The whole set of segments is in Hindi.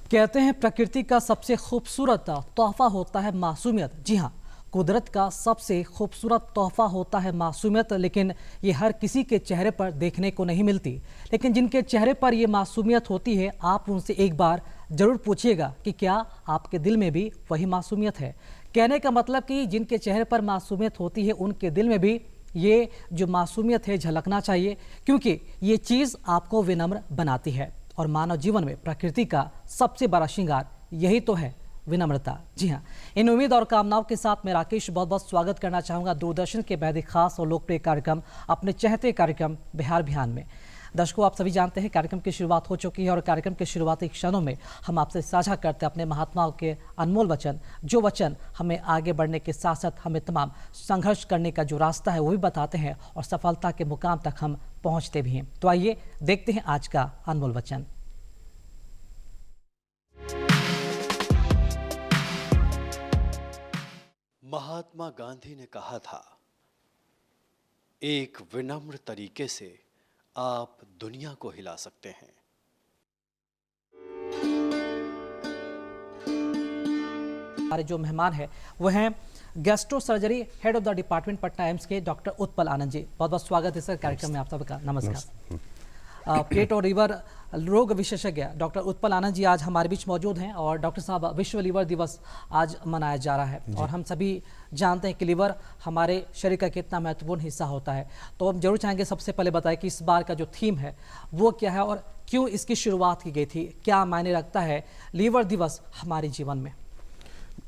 कहते हैं प्रकृति का सबसे खूबसूरत तोहफा होता है मासूमियत। जी हाँ, कुदरत का सबसे खूबसूरत तोहफा होता है मासूमियत, लेकिन ये हर किसी के चेहरे पर देखने को नहीं मिलती। लेकिन जिनके चेहरे पर ये मासूमियत होती है, आप उनसे एक बार ज़रूर पूछिएगा कि क्या आपके दिल में भी वही मासूमियत है। कहने का मतलब कि जिनके चेहरे पर मासूमियत होती है, उनके दिल में भी ये जो मासूमियत है झलकना चाहिए, क्योंकि ये चीज़ आपको विनम्र बनाती है। और मानव जीवन में प्रकृति का सबसे बड़ा श्रृंगार यही तो है, विनम्रता। जी हाँ, इन उम्मीद और कामनाओं के साथ मैं राकेश बहुत बहुत स्वागत करना चाहूँगा दूरदर्शन के बेहद ही खास और लोकप्रिय कार्यक्रम, अपने चहते कार्यक्रम बिहार बिहान में। दर्शकों, आप सभी जानते हैं कार्यक्रम की शुरुआत हो चुकी है और कार्यक्रम के शुरुआती क्षणों में हम आपसे साझा करते हैं अपने महात्माओं के अनमोल वचन, जो वचन हमें आगे बढ़ने के साथ साथ हमें तमाम संघर्ष करने का जो रास्ता है वो भी बताते हैं और सफलता के मुकाम तक हम पहुंचते भी हैं। तो आइए देखते हैं आज का अनमोल वचन। महात्मा गांधी ने कहा था, एक विनम्र तरीके से आप दुनिया को हिला सकते हैं। हमारे जो मेहमान है वो हैं gastro surgery head of the department Patna AIIMS के डॉक्टर उत्पल आनंद जी। बहुत बहुत स्वागत है सर कार्यक्रम में आप सबका। नमस्कार। पेट और लीवर रोग विशेषज्ञ डॉक्टर उत्पल आनंद जी आज हमारे बीच मौजूद हैं। और डॉक्टर साहब, विश्व लीवर दिवस आज मनाया जा रहा है और हम सभी जानते हैं कि लीवर हमारे शरीर का कितना महत्वपूर्ण हिस्सा होता है। तो हम जरूर चाहेंगे सबसे पहले बताएं कि इस बार का जो थीम है वो क्या है और क्यों इसकी शुरुआत की गई थी, क्या मायने रखता है लीवर दिवस हमारे जीवन में।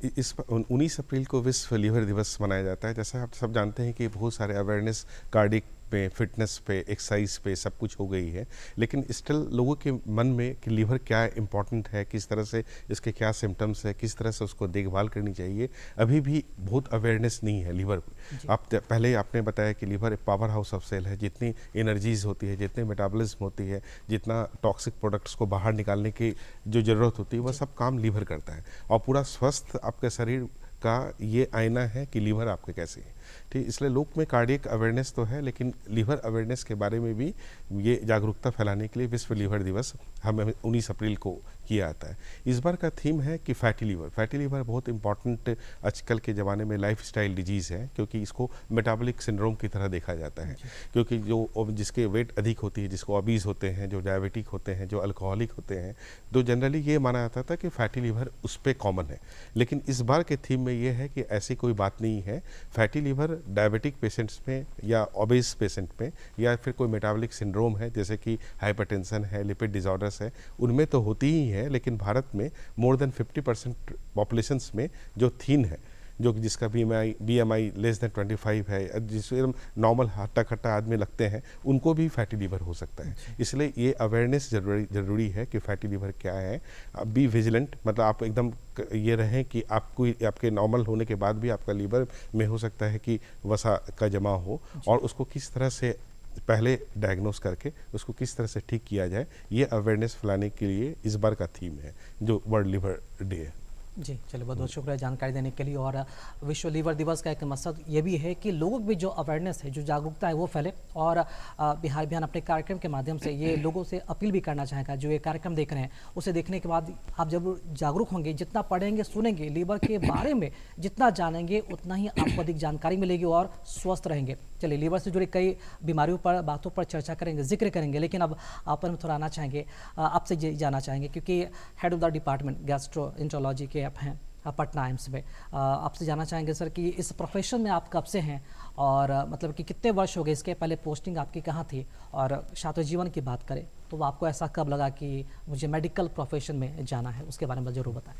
इस 19 अप्रैल को विश्व लीवर दिवस मनाया जाता है। जैसा आप सब जानते हैं कि बहुत सारे अवेयरनेस कार्डिक पे, फिटनेस पे, एक्सरसाइज पे सब कुछ हो गई है, लेकिन स्टिल लोगों के मन में कि लीवर क्या इम्पोर्टेंट है, किस तरह से इसके क्या सिम्टम्स है, किस तरह से उसको देखभाल करनी चाहिए, अभी भी बहुत अवेयरनेस नहीं है लीवर पे। पहले आपने बताया कि लीवर एक पावर हाउस ऑफ सेल है। जितनी एनर्जीज होती है, जितनी मेटाबॉलिज्म होती है, जितना टॉक्सिक प्रोडक्ट्स को बाहर निकालने की जो ज़रूरत होती है, वह सब काम लीवर करता है। और पूरा स्वस्थ आपके शरीर का ये आईना है कि लीवर आपके कैसे है। ठीक, इसलिए लोग में कार्डियक अवेयरनेस तो है, लेकिन लीवर अवेयरनेस के बारे में भी ये जागरूकता फैलाने के लिए विश्व लीवर दिवस हमें 19 अप्रैल को किया जाता है। इस बार का थीम है कि फैटी लीवर। फैटी लीवर बहुत इंपॉर्टेंट आजकल के ज़माने में लाइफस्टाइल डिजीज़ है, क्योंकि इसको मेटाबॉलिक सिंड्रोम की तरह देखा जाता है। क्योंकि जो जिसके वेट अधिक होती है, जिसको ओबीज होते हैं, जो डायबिटिक होते हैं, जो अल्कोहलिक होते हैं, तो जनरली ये माना जाता था कि फैटी लीवर उस पर कॉमन है। लेकिन इस बार के थीम में ये है कि ऐसी कोई बात नहीं है। फैटी लीवर डायबिटिक पेशेंट्स में या ओबेस पेशेंट में या फिर कोई मेटाबॉलिक सिंड्रोम है जैसे कि हाइपरटेंशन है, लिपिड डिसऑर्डर्स है, उनमें तो होती ही है। लेकिन भारत में मोर देन 50% पॉपुलेशंस में जो थीन है, जो जिसका BMI लेस देन 25 है, जिसको नॉर्मल हट्टा खट्टा आदमी लगते हैं, उनको भी फैटी लीवर हो सकता है। इसलिए ये अवेयरनेस ज़रूरी है कि फैटी लीवर क्या है। बी विजिलेंट, मतलब आप एकदम ये रहें कि आपके नॉर्मल होने के बाद भी आपका लीवर में हो सकता है कि वसा का जमा हो, और उसको किस तरह से पहले डायग्नोस करके उसको किस तरह से ठीक किया जाए, ये अवेयरनेस फैलाने के लिए इस बार का थीम है जो वर्ल्ड लीवर डे है। जी, चलिए बहुत बहुत शुक्रिया जानकारी देने के लिए। और विश्व लीवर दिवस का एक मकसद ये भी है कि लोगों में जो अवेयरनेस है, जो जागरूकता है वो फैले। और बिहार बिहान अपने कार्यक्रम के माध्यम से ये लोगों से अपील भी करना चाहेगा, जो ये कार्यक्रम देख रहे हैं उसे देखने के बाद आप जब जागरूक होंगे, जितना पढ़ेंगे सुनेंगे लीवर के बारे में, जितना जानेंगे उतना ही आपको अधिक जानकारी मिलेगी और स्वस्थ रहेंगे। चलिए, लीवर से जुड़ी कई बीमारियों पर, बातों पर चर्चा करेंगे, जिक्र करेंगे, लेकिन अब आप पर थोड़ा आना चाहेंगे, आपसे जाना चाहेंगे, क्योंकि head of the department gastroenterology के आप हैं पटना एम्स में। आपसे जानना चाहेंगे सर कि इस प्रोफेशन में आप कब से हैं और मतलब कि कितने वर्ष हो गए, इसके पहले पोस्टिंग आपकी कहाँ थी, और छात्र जीवन की बात करें तो आपको ऐसा कब लगा कि मुझे मेडिकल प्रोफेशन में जाना है, उसके बारे में ज़रूर बताएं।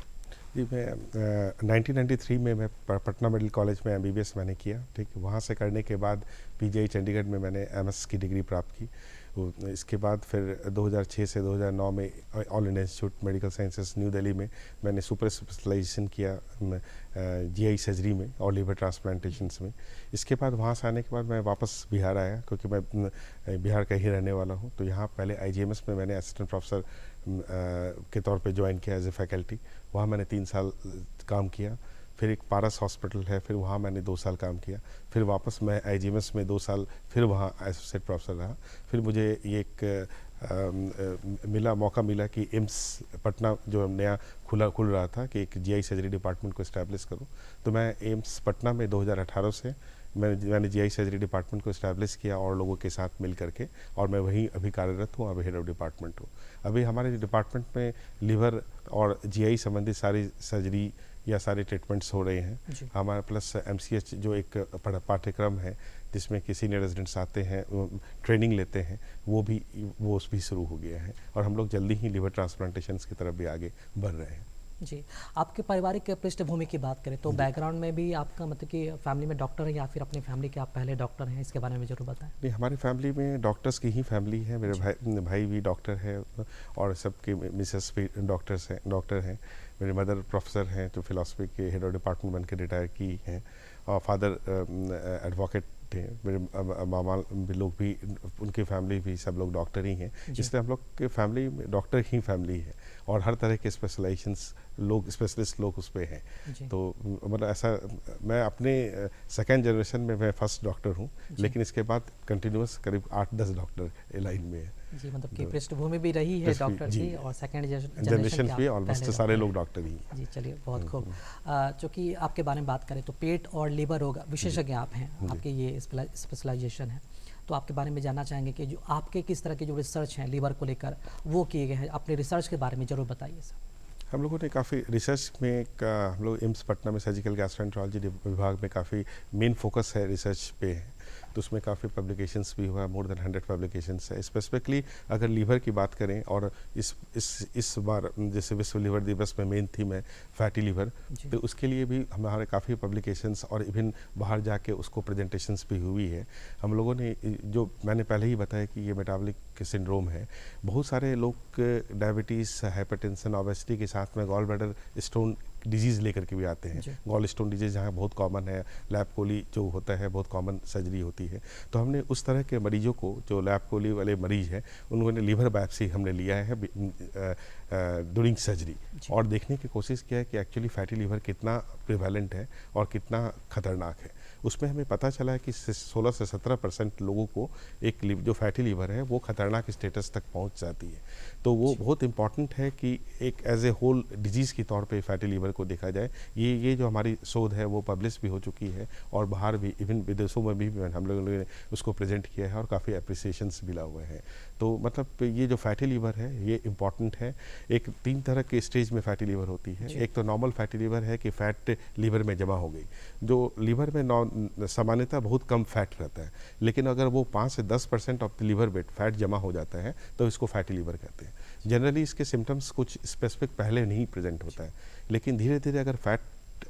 जी, मैं 1993 में मैं पटना मेडिकल कॉलेज में MBBS मैंने किया। ठीक, वहाँ से करने के बाद PGI चंडीगढ़ में मैंने MS की डिग्री प्राप्त की। इसके बाद फिर 2006 से 2009 में all India institute medical sciences new Delhi में मैंने सुपर स्पेशलाइजेशन किया GI सर्जरी में और लीवर ट्रांसप्लांटेशंस में। इसके बाद वहाँ से आने के बाद मैं वापस बिहार आया, क्योंकि मैं बिहार का ही रहने वाला हूँ। तो यहाँ पहले IGMS में मैंने असिस्टेंट प्रोफेसर के तौर पे ज्वाइन किया एज ए फैकल्टी। वहाँ मैंने 3 साल काम किया। फिर एक पारस हॉस्पिटल है, फिर वहाँ मैंने 2 साल काम किया। फिर वापस मैं IGMS में 2 साल फिर वहाँ एसोसिएट प्रोफेसर रहा। फिर मुझे ये एक मिला मौका मिला कि एम्स पटना जो नया खुल रहा था कि एक जीआई सर्जरी डिपार्टमेंट को इस्टेब्लिश करूं, तो मैं एम्स पटना में 2018 से मैंने जीआई सर्जरी डिपार्टमेंट को इस्टेब्लिश किया और लोगों के साथ मिल करके, और मैं वहीं अभी कार्यरत हूँ, अभी हेड ऑफ डिपार्टमेंट हूँ। अभी हमारे डिपार्टमेंट में लीवर और जीआई संबंधित सारी सर्जरी या सारे ट्रीटमेंट्स हो रहे हैं। हमारा प्लस एमसीएच जो एक पाठ्यक्रम है जिसमें कि सीनियर रेजिडेंट्स आते हैं, ट्रेनिंग लेते हैं, वो भी शुरू हो गया है, और हम लोग जल्दी ही लीवर ट्रांसप्लांटेशंस की तरफ भी आगे बढ़ रहे हैं। जी, आपके पारिवारिक पृष्ठभूमि की बात करें तो बैकग्राउंड में भी आपका मतलब कि फैमिली में डॉक्टर हैं या फिर अपनी फैमिली के आप पहले डॉक्टर हैं, इसके बारे में ज़रूर बताएं। नहीं, हमारी फैमिली में डॉक्टर्स की ही फैमिली है। मेरे भाई भी डॉक्टर है, और सबके मिसेस भी डॉक्टर हैं। मेरे मदर प्रोफेसर हैं, जो फिलॉसफी के हेड ऑफ डिपार्टमेंट बन के रिटायर की हैं, और फादर एडवोकेट थे। मेरे मामा लोग भी, उनकी फैमिली भी सब लोग डॉक्टर ही हैं, इसलिए हम लोग के फैमिली में डॉक्टर ही फैमिली है, और हर तरह के स्पेशलिस्ट लोग उस पर हैं। तो मतलब ऐसा, मैं अपने सेकेंड जनरेशन में मैं फर्स्ट डॉक्टर हूँ, लेकिन इसके बाद कंटिन्यूस करीब 8-10 डॉक्टर लाइन में है जी, मतलब कि पृष्ठभूमि भी रही है डॉक्टर की, और सेकंड जनरेशन भी ऑलमोस्ट सारे लोग डॉक्टर ही हैं। जी, चलिए, बहुत खूब। चूँकि आपके बारे में बात करें तो पेट और लीवर रोग विशेषज्ञ आप हैं, आपके ये स्पेशलाइजेशन है, तो आपके बारे में जानना चाहेंगे कि जो आपके किस तरह के जो रिसर्च हैं लीवर को लेकर वो किए गए हैं, अपने रिसर्च के बारे में ज़रूर बताइए सर। हम लोगों ने काफ़ी रिसर्च में हम लोग एम्स पटना में सर्जिकल गैस्ट्रोएंटरोलॉजी विभाग में काफ़ी मेन फोकस है रिसर्च पे है, तो उसमें काफ़ी पब्लिकेशंस भी हुआ, मोर देन 100 पब्लिकेशंस है। स्पेसिफिकली अगर लीवर की बात करें, और इस बार जैसे विश्व लीवर दिवस में मेन थीम है फैटी लीवर, तो उसके लिए भी हमारे काफ़ी पब्लिकेशंस और इवन बाहर जाके उसको प्रेजेंटेशंस भी हुई है। हम लोगों ने, जो मैंने पहले ही बताया कि ये मेटाबॉलिक सिंड्रोम है, बहुत सारे लोग डायबिटीज़, हाइपरटेंशन, ओबेसिटी के साथ में गॉल ब्लैडर स्टोन डिजीज़ लेकर के भी आते हैं। गॉल स्टोन डिजीज़ जहाँ बहुत कॉमन है, लैप कोली जो होता है बहुत कॉमन सर्जरी होती है, तो हमने उस तरह के मरीजों को, जो लैप कोली वाले मरीज हैं, उन्होंने लीवर बायोप्सी हमने लिया है ड्यूरिंग सर्जरी, और देखने की कोशिश किया है कि एक्चुअली फैटी लीवर कितना प्रिवेलेंट है और कितना खतरनाक है। उसमें हमें पता चला है कि 16 से 17% लोगों को एक जो फैटी लीवर है वो खतरनाक स्टेटस तक पहुंच जाती है। तो वो बहुत इंपॉर्टेंट है कि एक एज ए होल डिजीज़ के तौर पे फैटी लीवर को देखा जाए। ये जो हमारी शोध है वो पब्लिश भी हो चुकी है, और बाहर भी, इवन विदेशों में भी हम लोगों ने उसको प्रेजेंट किया है, और काफ़ी अप्रिसिएशंस मिला हुए हैं। तो मतलब ये जो फैटी लीवर है ये इंपॉर्टेंट है। एक 3 तरह के स्टेज में फैटी लीवर होती है। एक तो नॉर्मल फैटी लीवर है कि फैट लीवर में जमा हो गई, जो लीवर में सामान्यतः बहुत कम फैट रहता है, लेकिन अगर वो 5 से 10% of the liver weight fat जमा हो जाता है तो इसको फैटी लीवर कहते हैं। जनरली इसके सिम्टम्स कुछ स्पेसिफिक पहले नहीं प्रेजेंट होता है, लेकिन धीरे धीरे अगर फैट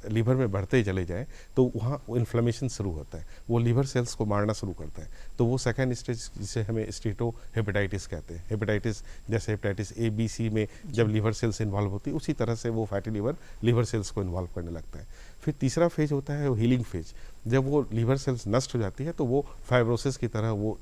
लीवर में बढ़ते चले जाए तो वहाँ इन्फ्लेमेशन शुरू होता है, वो लीवर सेल्स को मारना शुरू करता है। तो वो सेकेंड स्टेज जिसे हमें स्टेटो हेपेटाइटिस कहते हैं। हेपेटाइटिस जैसे हेपेटाइटिस ए बी सी में जब लीवर सेल्स इन्वॉल्व होती है, उसी तरह से वो फैटी लीवर सेल्स को इन्वॉल्व करने लगता है। फिर तीसरा फेज होता है वो हीलिंग फेज। जब वो लीवर सेल्स नष्ट हो जाती है तो वो फाइब्रोसिस की तरह वो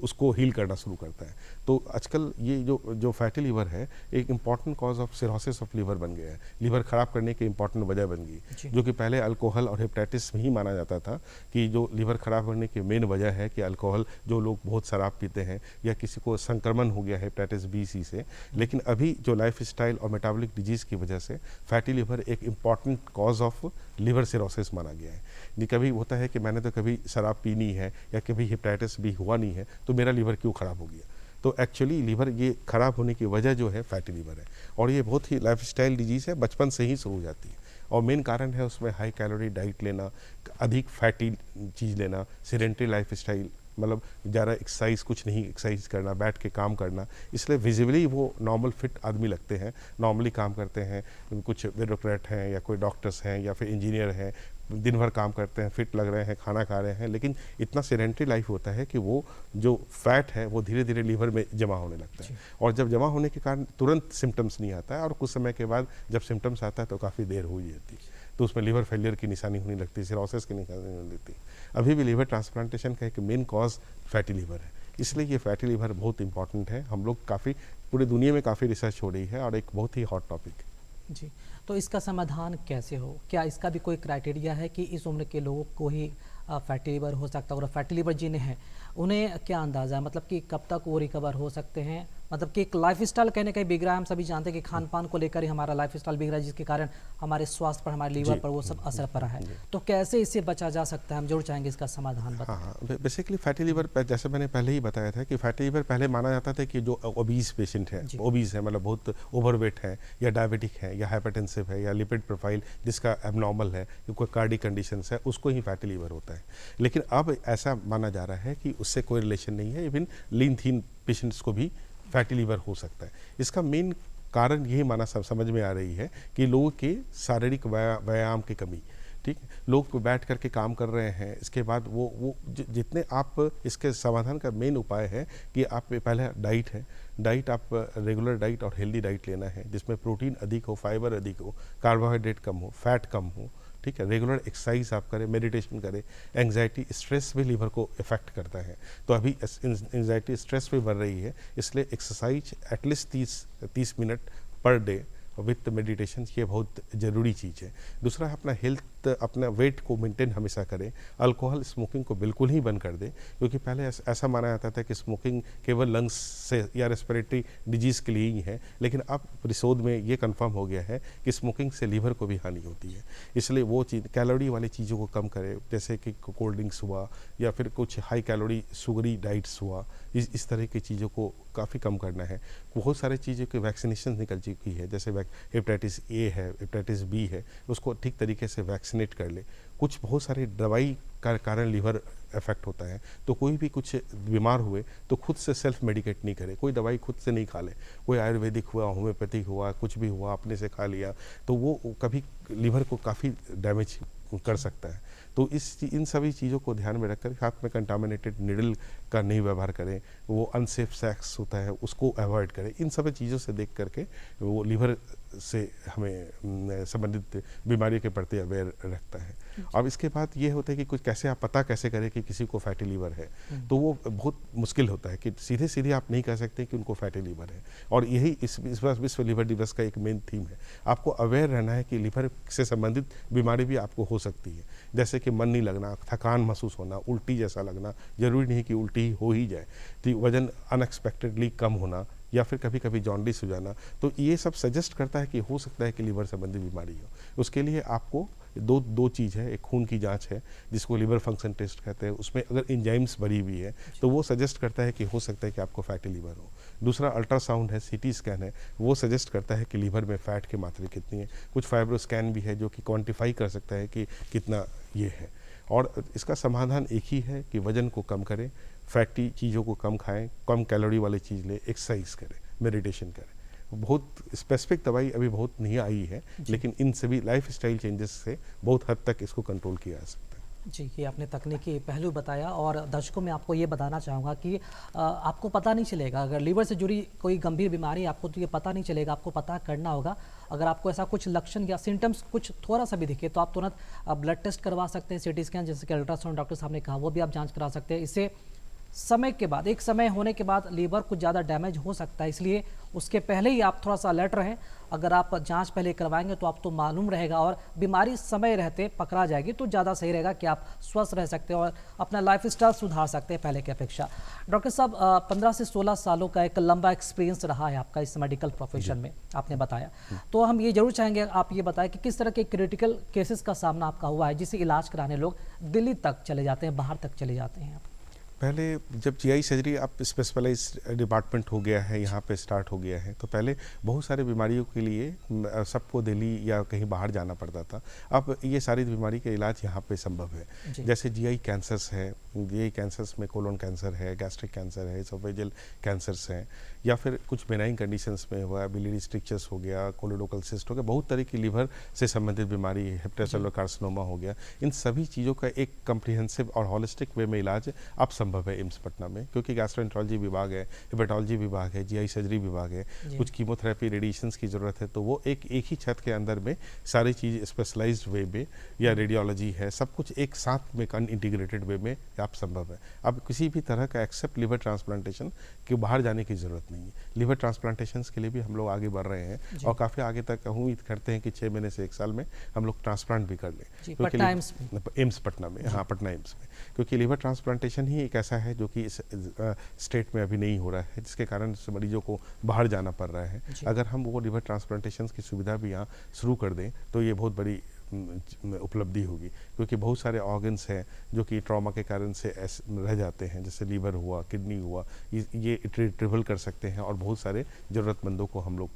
उसको हील करना शुरू करता है। तो आजकल ये जो फैटी लीवर है एक important cause of cirrhosis of liver बन गया है, लीवर खराब करने की इंपॉर्टेंट वजह बन गई, जो कि पहले अल्कोहल और हेपेटाइटिस में ही माना जाता था कि जो लीवर खराब करने की मेन वजह है कि अल्कोहल, जो लोग बहुत शराब पीते हैं या किसी को संक्रमण हो गया हेपेटाइटिस बी सी से। लेकिन अभी जो लाइफ स्टाइल और मेटाबॉलिक डिजीज़ की वजह से फैटी लीवर एक important cause of liver cirrhosis माना गया है। नहीं, कभी होता है कि मैंने तो कभी शराब पी नहीं है या कभी हेपेटाइटिस बी हुआ नहीं है तो मेरा लीवर क्यों ख़राब हो गया। तो एक्चुअली लीवर ये ख़राब होने की वजह जो है फैटी लीवर है, और ये बहुत ही लाइफस्टाइल डिजीज़ है, बचपन से ही शुरू हो जाती है। और मेन कारण है उसमें हाई कैलोरी डाइट लेना, अधिक फैटी चीज़ लेना, सेडेंटरी लाइफस्टाइल, मतलब ज़्यादा एक्सरसाइज, कुछ नहीं एक्सरसाइज करना, बैठ के काम करना। इसलिए विजिबली वो नॉर्मल फिट आदमी लगते हैं, नॉर्मली काम करते हैं, कुछ ब्यूरोक्रेट हैं या कोई डॉक्टर्स हैं या फिर इंजीनियर हैं, दिन भर काम करते हैं, फिट लग रहे हैं, खाना खा रहे हैं, लेकिन इतना सेडेंटरी लाइफ होता है कि वो जो फैट है वो धीरे धीरे लीवर में जमा होने लगता है। और जब जमा होने के कारण तुरंत सिम्टम्स नहीं आता है, और कुछ समय के बाद जब सिम्टम्स आता है तो काफ़ी देर हो जाती है, तो उसमें लीवर फेलियर की निशानी होने लगती है, सिरोसिस की निशानी होने लगती है। अभी भी लीवर ट्रांसप्लांटेशन का एक मेन कॉज फैटी लीवर है, इसलिए ये फैटी लीवर बहुत इंपॉर्टेंट है। हम लोग काफ़ी, पूरी दुनिया में काफ़ी रिसर्च हो रही है और एक बहुत ही हॉट टॉपिक है। जी, तो इसका समाधान कैसे हो? क्या इसका भी कोई क्राइटेरिया है कि इस उम्र के लोगों को ही फैटी लीवर हो सकता है, और फैटी लीवर जिन्हें है उन्हें क्या अंदाज़ा है, मतलब कि कब तक वो रिकवर हो सकते हैं मतलब कि एक लाइफस्टाइल कहीं ना कहीं बिगड़ा है। हम सभी जानते हैं कि खान पान को लेकर ही हमारा लाइफस्टाइल बिगड़ा है, जिसके कारण हमारे स्वास्थ्य पर, हमारे लीवर पर वो सब असर पड़ा है। तो कैसे इससे बचा जा सकता है, हम जरूर चाहेंगे इसका समाधान हाँ बताएं। हाँ, बेसिकली फैटी लिवर जैसे मैंने पहले ही बताया था कि फैटी लिवर पहले माना जाता था कि जो ओबीज पेशेंट है, ओबीज है मतलब बहुत ओवरवेट है या डायबिटिक है या हाइपरटेंसिव है या लिपिड प्रोफाइल जिसका एबनॉर्मल है, कोई कार्डिक कंडीशंस है, उसको ही फैटी लिवर होता है। लेकिन अब ऐसा माना जा रहा है कि उससे कोई रिलेशन नहीं है, इवन लीन थीन पेशेंट्स को भी फैटी लिवर हो सकता है। इसका मेन कारण यही माना समझ में आ रही है कि लोगों के शारीरिक व्यायाम की कमी। ठीक, लोग बैठ करके काम कर रहे हैं, इसके बाद वो जितने आप इसके समाधान का मेन उपाय है कि आप पहले डाइट है, डाइट आप रेगुलर डाइट और हेल्दी डाइट लेना है जिसमें प्रोटीन अधिक हो, फाइबर अधिक हो, कार्बोहाइड्रेट कम हो, फैट कम हो। ठीक है, रेगुलर एक्सरसाइज आप करें, मेडिटेशन करें। एंग्जाइटी स्ट्रेस भी लीवर को इफेक्ट करता है, तो अभी एंग्जाइटी स्ट्रेस भी बढ़ रही है, इसलिए exercise at least 30 minute per day with meditation ये बहुत ज़रूरी चीज़ है। दूसरा, अपना हेल्थ, अपना वेट को मेंटेन हमेशा करें। अल्कोहल स्मोकिंग को बिल्कुल ही बंद कर दें, क्योंकि पहले ऐसा माना जाता था कि स्मोकिंग केवल लंग्स से या रेस्पिरेटरी डिजीज़ के लिए ही है, लेकिन अब रिसोर्ट में ये कंफर्म हो गया है कि स्मोकिंग से लीवर को भी हानि होती है। इसलिए वो चीज़, कैलोरी वाली चीज़ों को कम करें, जैसे कि कोल्ड ड्रिंक्स हुआ या फिर कुछ हाई कैलोरी शुगरी डाइट्स हुआ, इस तरह की चीज़ों को काफ़ी कम करना है। बहुत सारी चीज़ों की वैक्सीनेशन निकल चुकी है, जैसे हेपेटाइटिस ए है, हेपेटाइटिस बी है, उसको ठीक तरीके से वैक्सीनेट कर ले। कुछ बहुत सारी दवाई का कारण लीवर इफेक्ट होता है, तो कोई भी कुछ बीमार हुए तो खुद से सेल्फ मेडिकेट नहीं करे, कोई दवाई खुद से नहीं खा ले। कोई आयुर्वेदिक हुआ, होम्योपैथिक हुआ, कुछ भी हुआ, अपने से खा लिया तो वो कभी लीवर को काफ़ी डैमेज कर सकता है। तो इन सभी चीज़ों को ध्यान में रखकर हाथ में कंटामिनेटेड निडल का नहीं व्यवहार करें, वो अनसेफ सेक्स होता है उसको अवॉइड करें। इन सभी चीज़ों से देख करके वो लीवर से हमें संबंधित बीमारियों के प्रति अवेयर रखता है। अब इसके बाद ये होता है कि कुछ कैसे आप पता कैसे करें कि किसी को फैटी लीवर है, तो वो बहुत मुश्किल होता है कि सीधे आप नहीं कह सकते कि उनको फैटी लीवर है। और यही इस बार विश्व लीवर दिवस का एक मेन थीम है। आपको अवेयर रहना है कि लीवर से संबंधित बीमारी भी आपको हो सकती है, जैसे कि मन नहीं लगना, थकान महसूस होना, उल्टी जैसा लगना, जरूरी नहीं कि उल्टी हो ही जाए, तो वजन अनएक्सपेक्टेडली कम होना या फिर कभी कभी जॉन्डिस हो जाना, तो ये सब सजेस्ट करता है कि हो सकता है कि लीवर संबंधी बीमारी हो। उसके लिए आपको दो चीज़ है, एक खून की जांच है जिसको लीवर फंक्शन टेस्ट कहते हैं, उसमें अगर एंजाइम्स भरी हुई है तो वो सजेस्ट करता है कि हो सकता है कि आपको फैटी लीवर हो। दूसरा अल्ट्रासाउंड है, सीटी स्कैन है, वो सजेस्ट करता है कि लीवर में फैट की मात्रा कितनी है। कुछ फाइब्रो स्कैन भी है जो कि क्वान्टिफाई कर सकता है कि कितना ये है। और इसका समाधान एक ही है कि वजन को कम करें, फैटी चीज़ों को कम खाएं, कम कैलोरी वाली चीज़ लें, एक्सरसाइज करें, मेडिटेशन करें। बहुत स्पेसिफिक दवाई अभी बहुत नहीं आई है, लेकिन इन सभी लाइफस्टाइल चेंजेस से बहुत हद तक इसको कंट्रोल किया जा सकता है। जी, ये आपने तकनीकी पहलू बताया और दर्शकों में आपको ये बताना चाहूँगा कि आपको पता नहीं चलेगा अगर लीवर से जुड़ी कोई गंभीर बीमारी आपको, तो ये पता नहीं चलेगा, आपको पता करना होगा। अगर आपको ऐसा कुछ लक्षण या सिम्टम्स कुछ थोड़ा सा भी दिखे तो आप तुरंत ब्लड टेस्ट करवा सकते हैं, सीटी स्कैन जैसे कि अल्ट्रासाउंड डॉक्टर साहब ने कहा वो भी आप जाँच करा सकते हैं। इससे समय के बाद, एक समय होने के बाद लीवर कुछ ज़्यादा डैमेज हो सकता है, इसलिए उसके पहले ही आप थोड़ा सा अलर्ट रहें। अगर आप जांच पहले करवाएंगे तो आपको मालूम रहेगा और बीमारी समय रहते पकड़ा जाएगी तो ज़्यादा सही रहेगा कि आप स्वस्थ रह सकते हैं और अपना लाइफस्टाइल सुधार सकते हैं पहले की अपेक्षा। डॉक्टर साहब, 15 से 16 सालों का एक लंबा एक्सपीरियंस रहा है आपका इस मेडिकल प्रोफेशन में, आपने बताया। तो हम ये जरूर चाहेंगे आप ये बताएं कि किस तरह के क्रिटिकल केसेस का सामना आपका हुआ है जिसे इलाज कराने लोग दिल्ली तक चले जाते हैं, बाहर तक चले जाते हैं। पहले जब जीआई सर्जरी आप स्पेशलाइज डिपार्टमेंट हो गया है, यहाँ पे स्टार्ट हो गया है, तो पहले बहुत सारे बीमारियों के लिए सबको दिल्ली या कहीं बाहर जाना पड़ता था। अब ये सारी बीमारी का इलाज यहाँ पे संभव है। जैसे जीआई कैंसर्स है, जीआई कैंसर्स में कोलोन कैंसर है, गैस्ट्रिक कैंसर है, एसोफेजियल कैंसर्स हैं, या फिर कुछ बेनाइन कंडीशंस में हुआ बिलियरी स्ट्रिक्चर्स हो गया, कोलोडोकल सिस्ट हो गया, बहुत तरह की लीवर से संबंधित बीमारी, हेपेटोसेलुलर कार्सिनोमा हो गया, इन सभी चीज़ों का एक कम्प्रिहेंसिव और हॉलिस्टिक वे में इलाज अब संभव है एम्स पटना में, क्योंकि गैस्ट्रोएंटरोलॉजी विभाग है, हेपेटोलॉजी विभाग है, जीआई सर्जरी विभाग है, कुछ कीमोथेरेपी रेडिएशंस की ज़रूरत है, तो वो एक ही छत के अंदर में सारी चीज़ स्पेशलाइज्ड वे में, या रेडियोलॉजी है, सब कुछ एक साथ में इंटीग्रेटेड वे में आप संभव है। अब किसी भी तरह का एक्सेप्ट लिवर ट्रांसप्लांटेशन के बाहर जाने की ज़रूरत नहीं है। लिवर ट्रांसप्लांटेशन के लिए भी हम लोग आगे बढ़ रहे हैं और काफ़ी आगे तक उम्मीद करते हैं कि 6 महीने से 1 साल में हम लोग ट्रांसप्लांट भी कर लें, पटना एम्स पटना में, हाँ पटना एम्स में, क्योंकि लिवर ट्रांसप्लांटेशन ही एक ऐसा है जो कि इस स्टेट में अभी नहीं हो रहा है, जिसके कारण मरीजों को बाहर जाना पड़ रहा है। अगर हम वो लिवर ट्रांसप्लांटेशन की सुविधा भी यहाँ शुरू कर दें तो ये बहुत बड़ी उपलब्धि होगी, क्योंकि बहुत सारे ऑर्गन्स हैं जो कि ट्रॉमा के कारण से रह जाते हैं, जैसे लीवर हुआ, किडनी हुआ, ये रिट्रीवल कर सकते हैं और बहुत सारे ज़रूरतमंदों को हम लोग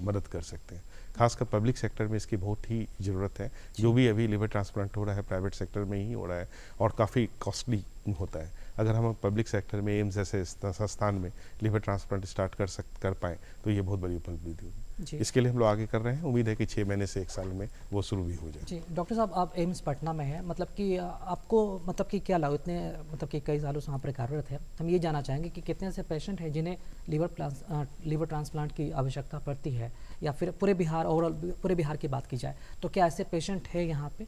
मदद कर सकते हैं। खासकर पब्लिक सेक्टर में इसकी बहुत ही ज़रूरत है। जो भी अभी लिवर ट्रांसप्लांट हो रहा है प्राइवेट सेक्टर में ही हो रहा है और काफ़ी कॉस्टली होता है। अगर हम पब्लिक सेक्टर में एम्स जैसे संस्थान में लिवर ट्रांसप्लांट स्टार्ट कर पाएँ तो ये बहुत बड़ी उपलब्धि होगी। इसके लिए हम लोग आगे कर रहे हैं। उम्मीद है कि 6 महीने से 1 साल में वो शुरू भी हो जाए। जी डॉक्टर साहब, आप एम्स पटना में हैं, मतलब कि आपको मतलब कि क्या लगा, इतने मतलब कि कई सालों से वहाँ पर कार्यरत है, हम ये जानना चाहेंगे कि कितने ऐसे पेशेंट हैं जिन्हें लिवर ट्रांसप्लांट की आवश्यकता पड़ती है, या फिर पूरे बिहार, ओवरऑल पूरे बिहार की बात की जाए तो क्या ऐसे पेशेंट है यहाँ पे?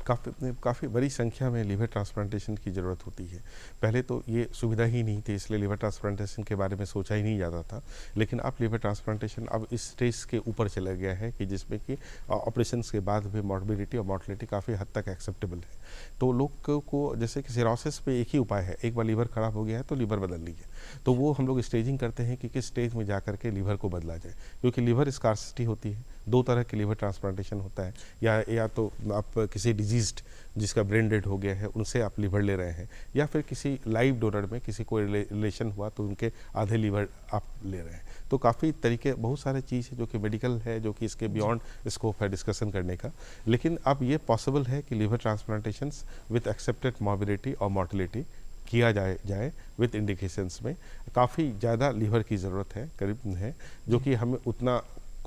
काफ़ी बड़ी संख्या में लिवर ट्रांसप्लांटेशन की ज़रूरत होती है। पहले तो ये सुविधा ही नहीं थी, इसलिए लिवर ट्रांसप्लांटेशन के बारे में सोचा ही नहीं जाता था। लेकिन अब लिवर ट्रांसप्लांटेशन अब इस स्टेज के ऊपर चला गया है कि जिसमें कि ऑपरेशन के बाद भी मॉर्बिडिटी और मॉर्टलिटी काफ़ी हद तक एक्सेप्टेबल है। तो लोग को जैसे कि सिरोसिस पे एक ही उपाय है, एक बार लीवर ख़राब हो गया है तो लीवर बदल लीजिए। तो वो हम लोग स्टेजिंग करते हैं कि किस स्टेज में जा करके लीवर को बदला जाए, क्योंकि लीवर स्कार्सिटी होती है। 2 तरह के लिवर ट्रांसप्लांटेशन होता है, या तो आप किसी डिजीज्ड जिसका ब्रेन डेड हो गया है उनसे आप लीवर ले रहे हैं, या फिर किसी लाइव डोनर में किसी को रिलेशन हुआ तो उनके आधे लीवर आप ले रहे हैं। तो काफ़ी तरीके, बहुत सारे चीज़ है जो कि मेडिकल है, जो कि इसके बियॉन्ड स्कोप है डिस्कशन करने का। लेकिन अब ये पॉसिबल है कि लिवर ट्रांसप्लांटेशंस विथ एक्सेप्टेड मॉर्बिडिटी और मॉर्टलिटी किया जाए विथ इंडिकेशंस में। काफ़ी ज़्यादा लीवर की ज़रूरत है, करीब है, जो कि हमें उतना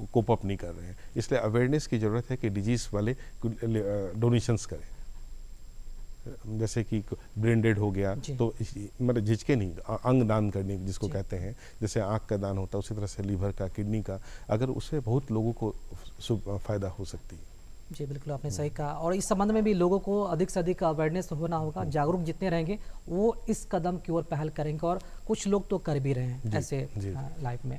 कोप अप नहीं कर रहे हैं। इसलिए अवेयरनेस की ज़रूरत है कि डिजीज़ वाले डोनेशंस करें। जैसे कि ब्रेन डेड हो गया तो मतलब झिझके नहीं, अंग दान करने जिसको कहते हैं, जैसे आँख का दान होता है उसी तरह से लीवर का, किडनी का, अगर उससे बहुत लोगों को फ़ायदा हो सकती है। जी बिल्कुल, आपने सही कहा। और इस संबंध में भी लोगों को अधिक से अधिक अवेयरनेस होना होगा। जागरूक जितने रहेंगे वो इस कदम की ओर पहल करेंगे, और कुछ लोग तो कर भी रहे हैं ऐसे लाइफ में।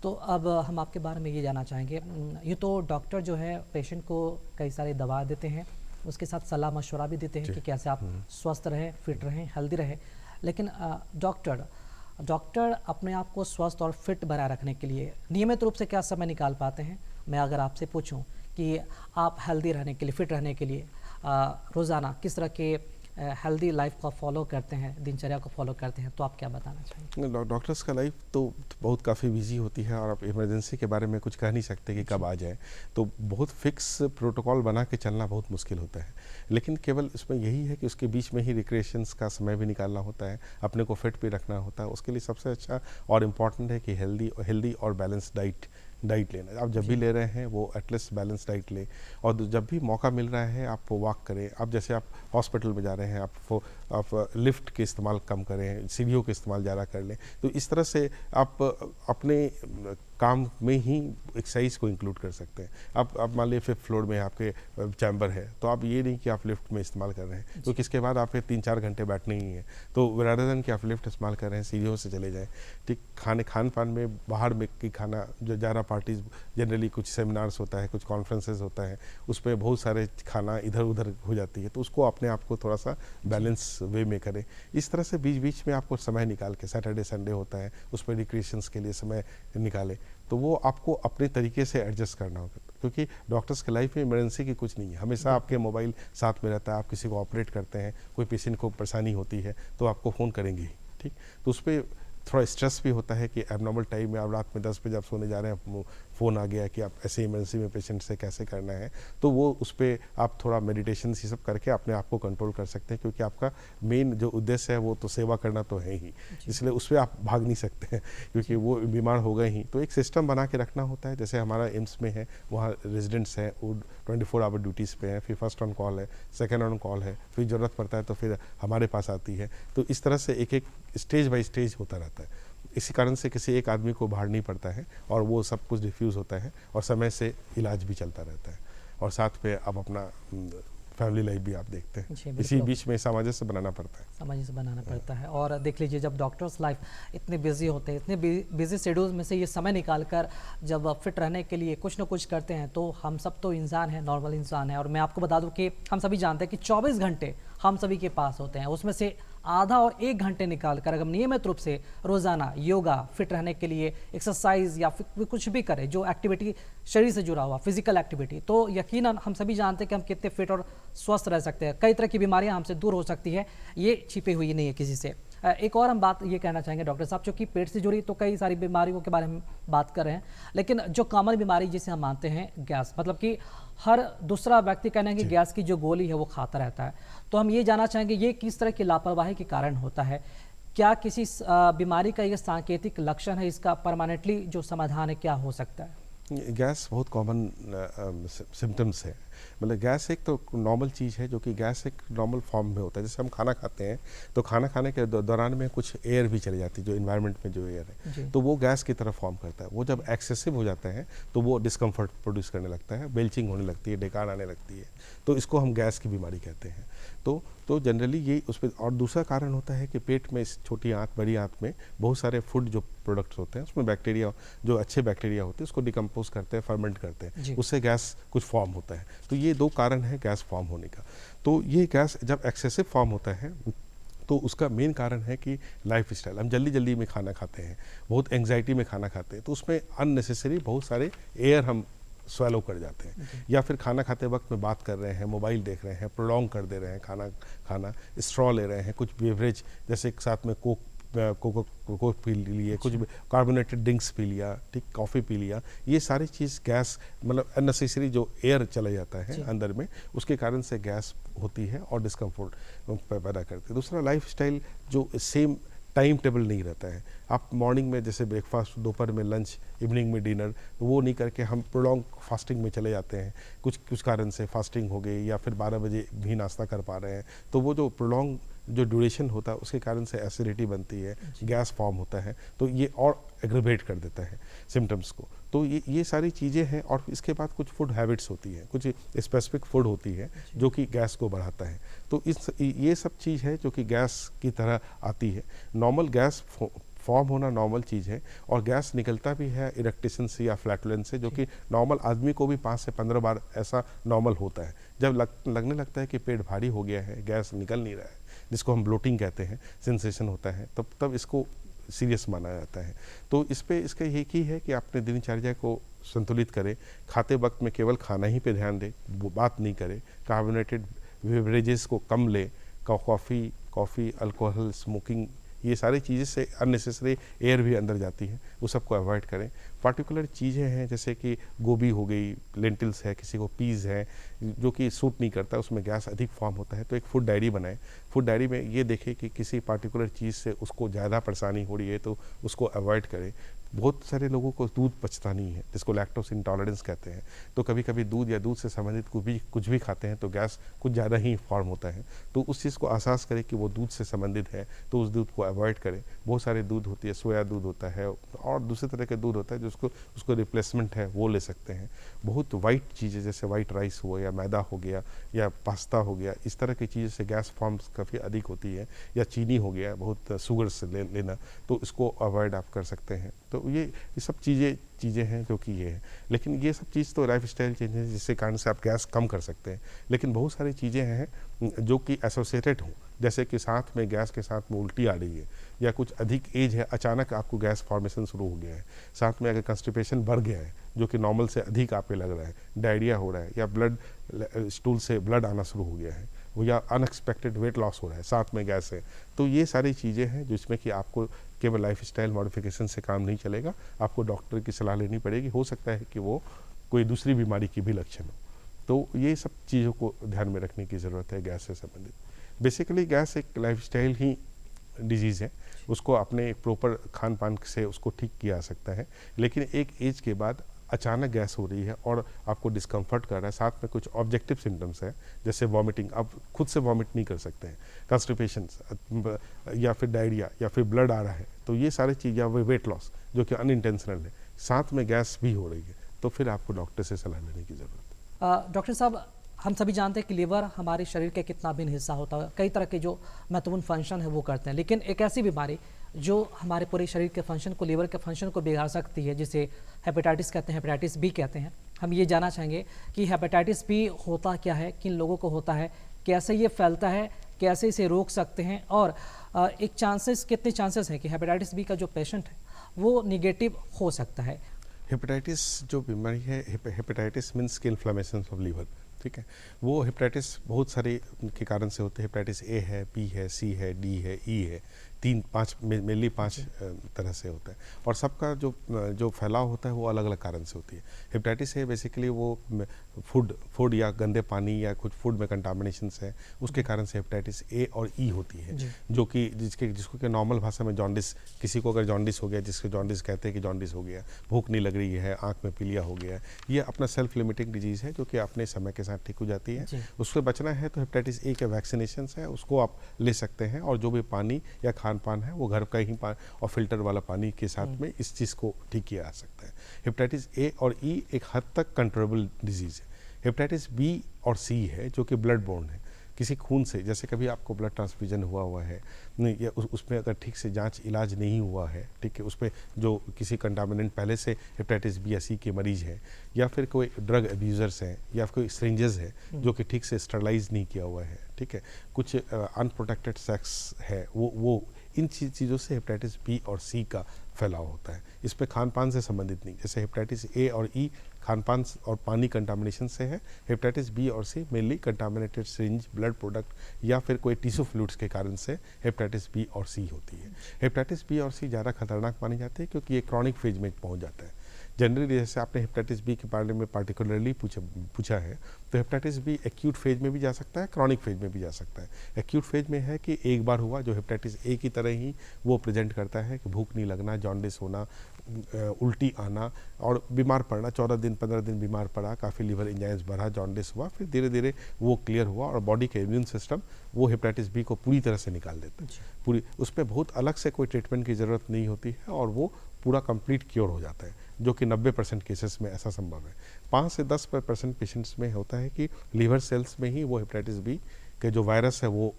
तो अब हम आपके बारे में ये जानना चाहेंगे, ये तो डॉक्टर जो है पेशेंट को कई सारी दवा देते हैं, उसके साथ सलाह मशवरा भी देते हैं कि कैसे आप स्वस्थ रहें, फिट रहें, हेल्दी रहें, लेकिन डॉक्टर अपने आप को स्वस्थ और फिट बनाए रखने के लिए नियमित रूप से क्या समय निकाल पाते हैं? मैं अगर आपसे पूछूं कि आप हेल्दी रहने के लिए, फिट रहने के लिए रोज़ाना किस तरह के हेल्दी लाइफ को फॉलो करते हैं, दिनचर्या को फॉलो करते हैं, तो आप क्या बताना चाहेंगे? डॉक्टर्स का लाइफ तो बहुत काफ़ी बिजी होती है, और आप इमरजेंसी के बारे में कुछ कह नहीं सकते कि कब आ जाए, तो बहुत फिक्स प्रोटोकॉल बना के चलना बहुत मुश्किल होता है। लेकिन केवल इसमें यही है कि उसके बीच में ही रिक्रिएशंस का समय भी निकालना होता है, अपने को फिट भी रखना होता है। उसके लिए सबसे अच्छा और इम्पॉर्टेंट है कि हेल्दी और बैलेंस डाइट लेना। आप जब भी ले रहे हैं वो एटलीस्ट बैलेंस डाइट लें, और जब भी मौका मिल रहा है आप वॉक करें। आप जैसे आप हॉस्पिटल में जा रहे हैं, आप लिफ्ट के इस्तेमाल कम करें, सीढ़ियों के इस्तेमाल ज़्यादा कर लें। तो इस तरह से आप अपने काम में ही एक्सरसाइज को इंक्लूड कर सकते हैं। आप मान लीजिए 5th फ्लोर में आपके चैम्बर है, तो आप ये नहीं कि आप लिफ्ट में इस्तेमाल कर रहे हैं, तो इसके बाद आपके 3-4 घंटे बैठने ही है, तो रादर देन कि आप लिफ्ट इस्तेमाल कर रहे हैं, सीढ़ियों से चले जाएँ। ठीक, खान पान में बाहर में की खाना, जो ज़्यादा पार्टीज जनरली कुछ सेमिनार्स होता है, कुछ कॉन्फ्रेंसेज होता है, उसमें बहुत सारे खाना इधर उधर हो जाती है, तो उसको अपने आप को थोड़ा सा बैलेंस वे में करें। इस तरह से बीच बीच में आपको समय निकाल के, सैटरडे संडे होता है उसमें रिक्रिएशंस के लिए समय निकालें, तो वो आपको अपने तरीके से एडजस्ट करना होगा, क्योंकि डॉक्टर्स के लाइफ में इमरजेंसी की कुछ नहीं है। हमेशा आपके मोबाइल साथ में रहता है, आप किसी को ऑपरेट करते हैं, कोई पेशेंट को परेशानी होती है तो आपको फ़ोन करेंगे ही। ठीक, तो उस पर थोड़ा स्ट्रेस भी होता है कि एबनॉर्मल टाइम में आप रात में 10 बजे आप सोने जा रहे हैं, फ़ोन आ गया कि आप ऐसे इमरजेंसी में पेशेंट से कैसे करना है, तो वो उस पर आप थोड़ा मेडिटेशन ये सब करके अपने आप को कंट्रोल कर सकते हैं, क्योंकि आपका मेन जो उद्देश्य है वो तो सेवा करना तो है ही, इसलिए उस पर आप भाग नहीं सकते हैं, क्योंकि वो बीमार हो गए ही। तो एक सिस्टम बना के रखना होता है। जैसे हमारा एम्स में है, वहाँ रेजिडेंट्स हैं, वो 24 आवर ड्यूटीज़ पे हैं, फिर फर्स्ट ऑन कॉल है, सेकेंड ऑन कॉल है, फिर ज़रूरत पड़ता है तो फिर हमारे पास आती है। तो इस तरह से एक स्टेज बाई स्टेज होता रहता है। इसी कारण से किसी एक आदमी को बाहर नहीं पड़ता है, और वो सब कुछ डिफ्यूज़ होता है, और समय से इलाज भी चलता रहता है, और साथ पे आप अपना फैमिली लाइफ भी आप देखते हैं। इसी बीच में सामंजस्य बनाना पड़ता है। और देख लीजिए, जब डॉक्टर्स लाइफ इतने बिजी होते हैं, इतने बिजी शेड्यूल में से ये समय निकाल कर जब फिट रहने के लिए कुछ ना कुछ करते हैं, तो हम सब तो इंसान हैं, नॉर्मल इंसान है। और मैं आपको बता दूं कि हम सभी जानते हैं कि 24 घंटे हम सभी के पास होते हैं, उसमें से आधा और 1 घंटे निकाल कर अगर नियमित रूप से रोजाना योगा, फिट रहने के लिए एक्सरसाइज या फिर कुछ भी करें जो एक्टिविटी शरीर से जुड़ा हुआ फिजिकल एक्टिविटी, तो यकीनन हम सभी जानते हैं कि हम कितने फिट और स्वस्थ रह सकते हैं। कई तरह की बीमारियां हमसे दूर हो सकती है, ये छिपी हुई नहीं है किसी से। एक और हम बात ये कहना चाहेंगे डॉक्टर साहब, चूंकि पेट से जुड़ी तो कई सारी बीमारियों के बारे में बात कर रहे हैं, लेकिन जो कॉमन बीमारी जिसे हम मानते हैं गैस, मतलब कि हर दूसरा व्यक्ति कहना है कि गैस की जो गोली है वो खाता रहता है, तो हम ये जानना चाहेंगे ये किस तरह की लापरवाही के कारण होता है? क्या किसी बीमारी का ये सांकेतिक लक्षण है? इसका परमानेंटली जो समाधान है क्या हो सकता है? गैस बहुत कॉमन सिम्टम्स है। मतलब गैस एक तो नॉर्मल चीज़ है, जो कि गैस एक नॉर्मल फॉर्म में होता है। जैसे हम खाना खाते हैं तो खाना खाने के दौरान में कुछ एयर भी चली जाती है, जो इन्वायरमेंट में जो एयर है तो वो गैस की तरह फॉर्म करता है। वो जब एक्सेसिव हो जाता है तो वो डिस्कम्फर्ट प्रोड्यूस करने लगता है, बेल्चिंग होने लगती है, डकार आने लगती है, तो इसको हम गैस की बीमारी कहते हैं। तो जनरली ये उस पर। और दूसरा कारण होता है कि पेट में, इस छोटी आंत बड़ी आंत में बहुत सारे फूड जो प्रोडक्ट्स होते हैं उसमें बैक्टीरिया, जो अच्छे बैक्टीरिया होते हैं उसको डिकम्पोज करते हैं, फर्मेंट करते हैं, उससे गैस कुछ फॉर्म होता है। तो ये 2 कारण है गैस फॉर्म होने का। तो ये गैस जब एक्सेसिव फॉर्म होता है तो उसका मेन कारण है कि लाइफ स्टाइल। हम जल्दी जल्दी में खाना खाते हैं, बहुत एंग्जाइटी में खाना खाते हैं, तो उसमें अननेसेसरी बहुत सारे एयर हम स्वेलो कर जाते हैं। या फिर खाना खाते वक्त में बात कर रहे हैं, मोबाइल देख रहे हैं, प्रोलॉन्ग कर दे रहे हैं खाना, स्ट्रॉ ले रहे हैं, कुछ बेवरेज जैसे साथ में कोक पी लिए, कुछ कार्बोनेटेड ड्रिंक्स पी लिया, ठीक, कॉफ़ी पी लिया, ये सारी चीज़ गैस, मतलब अननेसेसरी जो एयर चला जाता है अंदर में, उसके कारण से गैस होती है और डिस्कम्फर्ट पैदा करती है। दूसरा, लाइफ स्टाइल जो सेम टाइम टेबल नहीं रहता है। आप मॉर्निंग में जैसे ब्रेकफास्ट, दोपहर में लंच, इवनिंग में डिनर, तो वो नहीं करके हम प्रोलॉन्ग फास्टिंग में चले जाते हैं। कुछ कारण से फास्टिंग हो गई, या फिर 12 बजे भी नाश्ता कर पा रहे हैं, तो वो जो प्रोलॉन्ग जो ड्यूरेशन होता है उसके कारण से एसिडिटी बनती है, गैस फॉर्म होता है, तो ये और एग्रीवेट कर देता है सिम्टम्स को। तो ये सारी चीज़ें हैं। और इसके बाद कुछ फूड हैबिट्स होती हैं, कुछ स्पेसिफिक फूड होती है जो कि गैस को बढ़ाता है। तो ये सब चीज़ है जो कि गैस की तरह आती है। नॉर्मल गैस फॉर्म होना नॉर्मल चीज़ है, और गैस निकलता भी है इरेक्टेशन से या फ्लैटुलेंस से, जो कि नॉर्मल आदमी को भी 5 से 15 बार ऐसा नॉर्मल होता है। जब लगने लगता है कि पेट भारी हो गया है, गैस निकल नहीं रहा है, जिसको हम ब्लोटिंग कहते हैं, सेंसेशन होता है, तब इसको सीरियस माना जाता है। तो इसका एक ही है कि अपने दिनचर्या को संतुलित करें, खाते वक्त में केवल खाना ही पे ध्यान दें, वो बात नहीं करें, कार्बोनेटेड बेवरेजेस को कम लें, कॉफ़ी, अल्कोहल, स्मोकिंग, ये सारी चीज़ें से अननेसेसरी एयर भी अंदर जाती है, वो सबको अवॉइड करें। पार्टिकुलर चीज़ें हैं जैसे कि गोभी हो गई, लेंटिल्स है, किसी को पीज़ है जो कि सूट नहीं करता, उसमें गैस अधिक फॉर्म होता है, तो एक फूड डायरी बनाएं। फूड डायरी में ये देखें कि किसी पार्टिकुलर चीज़ से उसको ज़्यादा परेशानी हो रही है तो उसको अवॉइड करें। बहुत सारे लोगों को दूध पचता नहीं है, जिसको लैक्टोज इंटॉलरेंस कहते हैं, तो कभी कभी दूध या दूध से संबंधित कुछ भी खाते हैं तो गैस कुछ ज़्यादा ही फॉर्म होता है। तो उस चीज़ को एहसास करें कि वो दूध से संबंधित है, तो उस दूध को अवॉइड करें। बहुत सारे दूध होती है, सोया दूध होता है और दूसरे तरह के दूध होता है, जो उसको रिप्लेसमेंट है वो ले सकते हैं। बहुत वाइट चीज़ें जैसे वाइट राइस हुआ या मैदा हो गया या पास्ता हो गया, इस तरह की चीज़ों से गैस फॉर्म्स काफ़ी अधिक होती है, या चीनी हो गया, बहुत शुगर से लेना, तो इसको अवॉइड आप कर सकते हैं। तो ये सब चीज़ें हैं जो कि ये है। लेकिन ये सब चीज़ तो लाइफ स्टाइल चेंज है जिसके कारण से आप गैस कम कर सकते हैं। लेकिन बहुत सारी चीज़ें हैं जो कि एसोसिएटेड हों, जैसे कि साथ में गैस के साथ में उल्टी आ रही है, या कुछ अधिक एज है, अचानक आपको गैस फॉर्मेशन शुरू हो गया है, साथ में अगर कंस्टिपेशन बढ़ गया है जो कि नॉर्मल से अधिक आप पे लग रहा है, डायरिया हो रहा है, या ब्लड स्टूल से ब्लड आना शुरू हो गया है, या अनएक्सपेक्टेड वेट लॉस हो रहा है, साथ में गैस है, तो ये सारी चीज़ें हैं जिसमें कि आपको केवल लाइफ स्टाइल मॉडिफिकेशन से काम नहीं चलेगा, आपको डॉक्टर की सलाह लेनी पड़ेगी। हो सकता है कि वो कोई दूसरी बीमारी की भी लक्षण हो। तो ये सब चीज़ों को ध्यान में रखने की ज़रूरत है गैस से संबंधित। बेसिकली गैस एक लाइफ स्टाइल ही डिजीज़ है, उसको अपने प्रॉपर खान पान से उसको ठीक किया जा सकता है। लेकिन एक एज के बाद अचानक गैस हो रही है और आपको डिस्कम्फर्ट कर रहा है, साथ में कुछ ऑब्जेक्टिव सिम्टम्स है जैसे वॉमिटिंग, आप खुद से वॉमिट नहीं कर सकते हैं, कंस्टिपेशन या फिर डायरिया या फिर ब्लड आ रहा है, तो ये सारी चीज़, या वेट लॉस जो कि अनइंटेंशनल है, साथ में गैस भी हो रही है, तो फिर आपको डॉक्टर से सलाह लेने की ज़रूरत है। डॉक्टर साहब, हम सभी जानते हैं कि लीवर हमारे शरीर का कितना भिन्न हिस्सा होता है, कई तरह के जो महत्वपूर्ण फंक्शन है वो करते हैं, लेकिन एक ऐसी बीमारी जो हमारे पूरे शरीर के फंक्शन को, लीवर के फंक्शन को बिगाड़ सकती है, जिसे हेपेटाइटिस कहते हैं, हेपेटाइटिस बी कहते हैं। हम ये जानना चाहेंगे कि हेपेटाइटिस बी होता क्या है, किन लोगों को होता है, कैसे ये फैलता है, कैसे इसे रोक सकते हैं, और एक चांसेस कितने चांसेस हैं कि हेपेटाइटिस बी का जो पेशेंट है वो निगेटिव हो सकता है? हेपेटाइटिस जो बीमारी है, हेपेटाइटिस मीन्स की इन्फ्लामेशन ऑफ लीवर, ठीक है। वो हेपेटाइटिस बहुत सारे के कारण से होते हैं। हेपेटाइटिस ए है, बी है, सी है, डी है, ई है, 3-5 मेनली 5 तरह से होता है, और सबका जो फैलाव होता है वो अलग अलग कारण से होती है। हेपेटाइटिस ए बेसिकली वो फूड या गंदे पानी या कुछ फूड में कंटामिनेशन है, उसके कारण से हेपेटाइटिस ए और ई होती है, जो कि जिसको कि नॉर्मल भाषा में जॉन्डिस, किसी को अगर जॉन्डिस हो गया, जिसको जॉन्डिस कहते हैं कि जॉन्डिस हो गया, भूख नहीं लग रही है, आंख में पीलिया हो गया, ये अपना सेल्फ लिमिटिंग डिजीज़ है जो कि अपने समय के साथ ठीक हो जाती है। उससे बचना है तो हेपेटाइटिस ए के वैक्सीनेशन है, उसको आप ले सकते हैं, और जो भी पानी या खान पान है वो घर का ही और फिल्टर वाला पानी के साथ में इस चीज़ को ठीक किया जा सकता है। हेपेटाइटिस ए और ई एक हद तक कंट्रोलेबल डिजीज़ है। हेपेटाइटिस बी और सी है जो कि ब्लड बोर्न है, किसी खून से, जैसे कभी आपको ब्लड ट्रांसफ्यूजन हुआ है या उसमें अगर ठीक से जांच इलाज नहीं हुआ है, ठीक है, उसमें जो किसी कंटामिनेंट पहले से हेपेटाइटिस बी या सी के मरीज हैं, या फिर कोई ड्रग अब्यूज़र्स हैं, या कोई स्ट्रेंजर्स है जो कि ठीक से स्टरलाइज नहीं किया हुआ है, ठीक है, कुछ अनप्रोटेक्टेड सेक्स है, वो इन चीज़ों से हेपेटाइटिस बी और सी का फैलाव होता है। इसमें खान पान से संबंधित नहीं, जैसे हेपेटाइटिस ए और ई खान पान और पानी कंटामिनेशन से है, हेपेटाइटिस बी और C mainly contaminated syringe, blood product या फिर कोई टिश्यू फ्लूइड्स के कारण से हेपेटाइटिस बी और सी होती है। हेपेटाइटिस बी और सी ज़्यादा खतरनाक मानी जाती है क्योंकि ये क्रॉनिक फेज में पहुंच जाता है। जनरली जैसे आपने हेपेटाइटिस बी के बारे में पार्टिकुलरली पूछा है, तो हेपेटाइटिस बी एक्यूट फेज में भी जा सकता है, क्रॉनिक फेज में भी जा सकता है। एक्यूट फेज में है कि एक बार हुआ, जो हेपेटाइटिस ए की तरह ही वो प्रेजेंट करता है कि भूख नहीं लगना, जॉन्डिस होना, उल्टी आना और बीमार पड़ना, 14 दिन 15 दिन बीमार पड़ा, काफ़ी लिवर एंजाइम्स बढ़ा, जॉन्डिस हुआ, फिर धीरे धीरे वो क्लियर हुआ और बॉडी के इम्यून सिस्टम वो हेपेटाइटिस बी को पूरी तरह से निकाल देता है। पूरी उसमें बहुत अलग से कोई ट्रीटमेंट की ज़रूरत नहीं होती है और वो पूरा कंप्लीट क्योर हो जाता है, जो कि 90% केसेस में ऐसा संभव है। 5 से 10% पेशेंट्स में होता है कि लीवर सेल्स में ही वो हेपेटाइटिस बी के जो वायरस है वो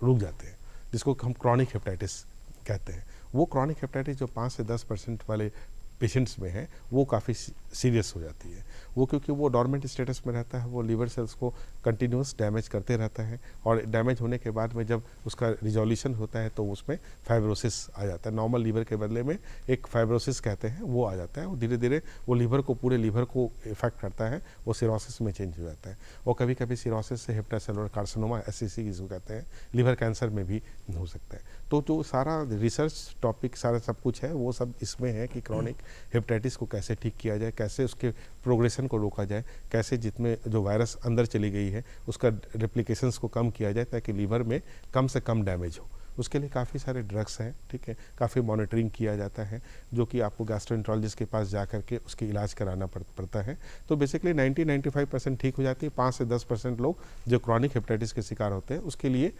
रुक जाते हैं, जिसको हम क्रॉनिक हेपेटाइटिस कहते हैं। वो क्रॉनिक हेपेटाइटिस जो 5 से 10% वाले पेशेंट्स में है वो काफ़ी सीरियस हो जाती है। वो क्योंकि वो डॉर्मेंट स्टेटस में रहता है, वो लीवर सेल्स को कंटिन्यूस डैमेज करते रहता है, और डैमेज होने के बाद में जब उसका रिजोल्यूशन होता है तो उसमें फाइब्रोसिस आ जाता है। नॉर्मल लीवर के बदले में एक फाइब्रोसिस कहते हैं वो आ जाता है, और धीरे धीरे वो लीवर को, पूरे लीवर को इफेक्ट करता है, वो सिरोसिस में चेंज हो जाता है। और कभी कभी सिरोसिस से हेपेटासेलुलर कार्सिनोमा, SCC जिसको कहते हैं, लिवर कैंसर में भी हो सकता है। तो जो सारा रिसर्च टॉपिक, सारा सब कुछ है वो सब इसमें है कि क्रॉनिक हेपेटाइटिस को कैसे ठीक किया जाए, कैसे उसके प्रोग्रेशन को रोका जाए, कैसे जितने जो वायरस अंदर चली गई है उसका रेप्लिकेशंस को कम किया जाए ताकि लीवर में कम से कम डैमेज हो। उसके लिए काफ़ी सारे ड्रग्स हैं, ठीक है, काफ़ी मॉनिटरिंग किया जाता है, जो कि आपको गैस्ट्रोएंटरोलॉजिस्ट के पास जा करके उसकी इलाज कराना पड़ता है। तो बेसिकली 90-95% ठीक हो जाती है। 5 से 10% लोग जो क्रॉनिक हेपेटाइटिस के शिकार होते हैं उसके लिए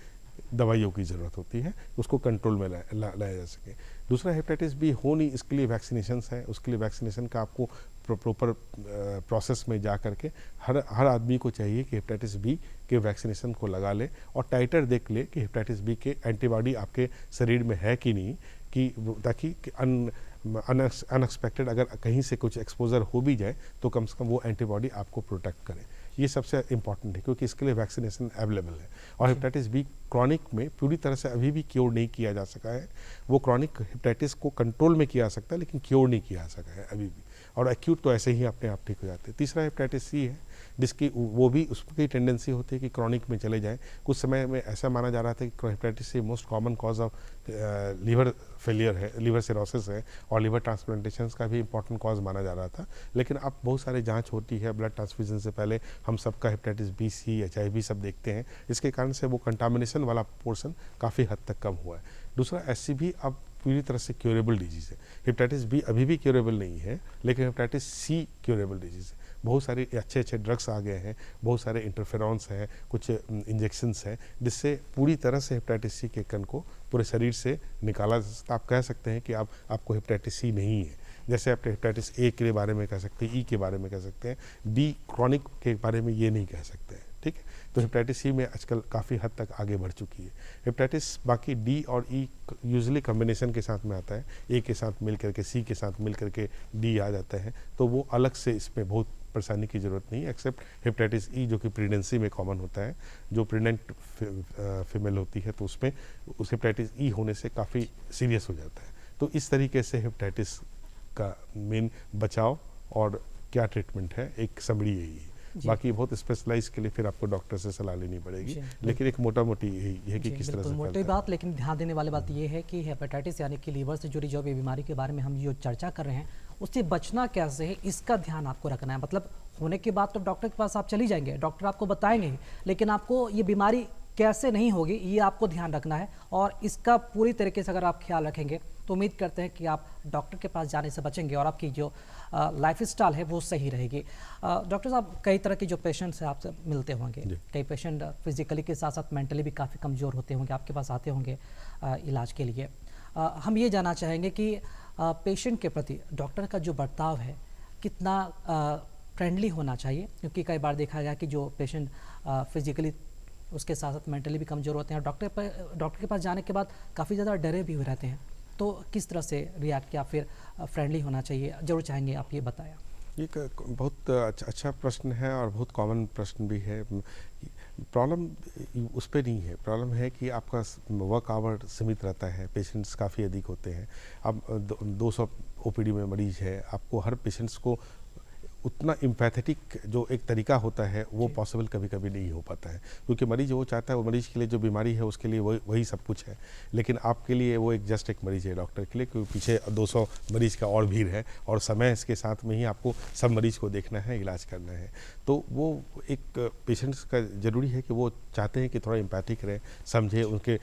दवाइयों की ज़रूरत होती है, उसको कंट्रोल में लाया जा सके। दूसरा, हेपेटाइटिस बी हो नहीं, इसके लिए वैक्सीनेशंस है। उसके लिए वैक्सीनेशन का आपको प्रॉपर प्रोसेस में जा करके हर आदमी को चाहिए कि हेपेटाइटिस बी के वैक्सीनेशन को लगा ले और टाइटर देख ले कि हेपेटाइटिस बी के एंटीबॉडी आपके शरीर में है कि नहीं, कि ताकि अनएक्सपेक्टेड अगर कहीं से कुछ एक्सपोजर हो भी जाए तो कम से कम वो एंटीबॉडी आपको प्रोटेक्ट करे। ये सबसे इंपॉर्टेंट है क्योंकि इसके लिए वैक्सीनेशन अवेलेबल है। और हेपेटाइटिस बी क्रॉनिक में पूरी तरह से अभी भी क्योर नहीं किया जा सका है। वो क्रॉनिक हेपेटाइटिस को कंट्रोल में किया जा सकता है लेकिन क्योर नहीं किया जा सका है अभी भी, और एक्यूट तो ऐसे ही अपने आप ठीक हो जाते हैं। तीसरा हेपेटाइटिस सी है, जिसकी वो भी उसकी टेंडेंसी होती है कि क्रॉनिक में चले जाए। कुछ समय में ऐसा माना जा रहा था कि hepatitis C most common cause of liver failure है, लीवर सिरोसिस है, और लीवर ट्रांसप्लांटेशन का भी इंपॉर्टेंट कॉज माना जा रहा था। लेकिन अब बहुत सारी जांच होती है, ब्लड ट्रांसफ्यूजन से पहले हम सबका हेपेटाइटिस बी, सी, HIV सब देखते हैं। इसके कारण से वो कंटामिनेशन वाला पोर्शन काफ़ी हद तक कम हुआ है। दूसरा, SCV अब पूरी तरह से क्योरेबल डिजीज़ है। हेपेटाइटिस बी अभी भी क्योरेबल नहीं है, लेकिन हेपेटाइटिस सी क्योरेबल डिजीज़ है। बहुत सारे अच्छे अच्छे ड्रग्स आ गए हैं, बहुत सारे इंटरफेरॉन्स हैं, कुछ इंजेक्शंस हैं, जिससे पूरी तरह से हेपेटाइटिस सी के कण को पूरे शरीर से निकाला जा सकता है। आप कह सकते हैं कि आपको हेपेटाइटिस सी नहीं है, जैसे आप हेपेटाइटिस ए के बारे में कह सकते हैं, ई के बारे में कह सकते हैं, बी क्रॉनिक के बारे में ये नहीं कह सकते हैं, ठीक है। तो हेपेटाइटिस सी में आजकल काफ़ी हद तक आगे बढ़ चुकी है। हेपेटाइटिस बाकी डी और ई यूजुअली कॉम्बिनेशन के साथ में आता है, ए के साथ मिल करके सी के साथ मिल करके डी आ जाता है, तो वो अलग से इसमें बहुत परेशानी की ज़रूरत नहीं है, एक्सेप्ट हेपेटाइटिस ई जो कि प्रेगनेंसी में कॉमन होता है, जो प्रेग्नेंट फीमेल होती है तो उसमें उस हेपेटाइटिस ई होने से काफ़ी सीरियस हो जाता है। तो इस तरीके से हेपेटाइटिस का मेन बचाव और क्या ट्रीटमेंट है, एक समरी यही है। बाकी बहुत स्पेशलाइज के लिए फिर आपको डॉक्टर से सलाह लेनी पड़ेगी, लेकिन एक मोटा मोटी यही है कि किस तरह से मोटी बात, लेकिन ध्यान देने वाली बात ये है कि हेपेटाइटिस यानी कि लीवर से जुड़ी जो भी बीमारी के बारे में हम जो चर्चा कर रहे हैं उससे बचना कैसे है, इसका ध्यान आपको रखना है। मतलब होने के बाद तो डॉक्टर के पास आप चली जाएंगे, डॉक्टर आपको बताएंगे ही, लेकिन आपको ये बीमारी कैसे नहीं होगी ये आपको ध्यान रखना है, और इसका पूरी तरीके से अगर आप ख्याल रखेंगे तो उम्मीद करते हैं कि आप डॉक्टर के पास जाने से बचेंगे और आपकी जो लाइफ स्टाइल है वो सही रहेगी। डॉक्टर साहब, कई तरह के जो पेशेंट्स हैं आपसे मिलते होंगे, कई पेशेंट फिजिकली के साथ साथ मेंटली भी काफ़ी कमज़ोर होते होंगे, आपके पास आते होंगे इलाज के लिए। हम ये जानना चाहेंगे कि पेशेंट के प्रति डॉक्टर का जो बर्ताव है कितना फ्रेंडली होना चाहिए, क्योंकि कई बार देखा गया कि जो पेशेंट फिजिकली उसके साथ साथ मेंटली भी कमज़ोर होते हैं और डॉक्टर के पास जाने के बाद काफ़ी ज़्यादा डरे भी हुए रहते हैं, तो किस तरह से रिएक्ट या फिर फ्रेंडली होना चाहिए, ज़रूर चाहेंगे आप ये बताया। ये बहुत अच्छा प्रश्न है और बहुत कॉमन प्रश्न भी है। प्रॉब्लम उस पर नहीं है, प्रॉब्लम है कि आपका वर्क आवर सीमित रहता है, पेशेंट्स काफ़ी अधिक होते हैं। अब 200 ओपीडी में मरीज है, आपको हर पेशेंट्स को उतना एम्पैथेटिक जो एक तरीका होता है वो पॉसिबल कभी कभी नहीं हो पाता है, क्योंकि मरीज वो चाहता है, वो मरीज के लिए जो बीमारी है उसके लिए वही सब कुछ है, लेकिन आपके लिए वो एक जस्ट एक मरीज है डॉक्टर के लिए, क्योंकि पीछे 200 मरीज का और भीड़ है और समय इसके साथ में ही आपको सब मरीज को देखना है, इलाज करना है। तो वो एक पेशेंट्स का ज़रूरी है कि वो चाहते हैं कि थोड़ा एम्पैथिक रहे, समझे, उनके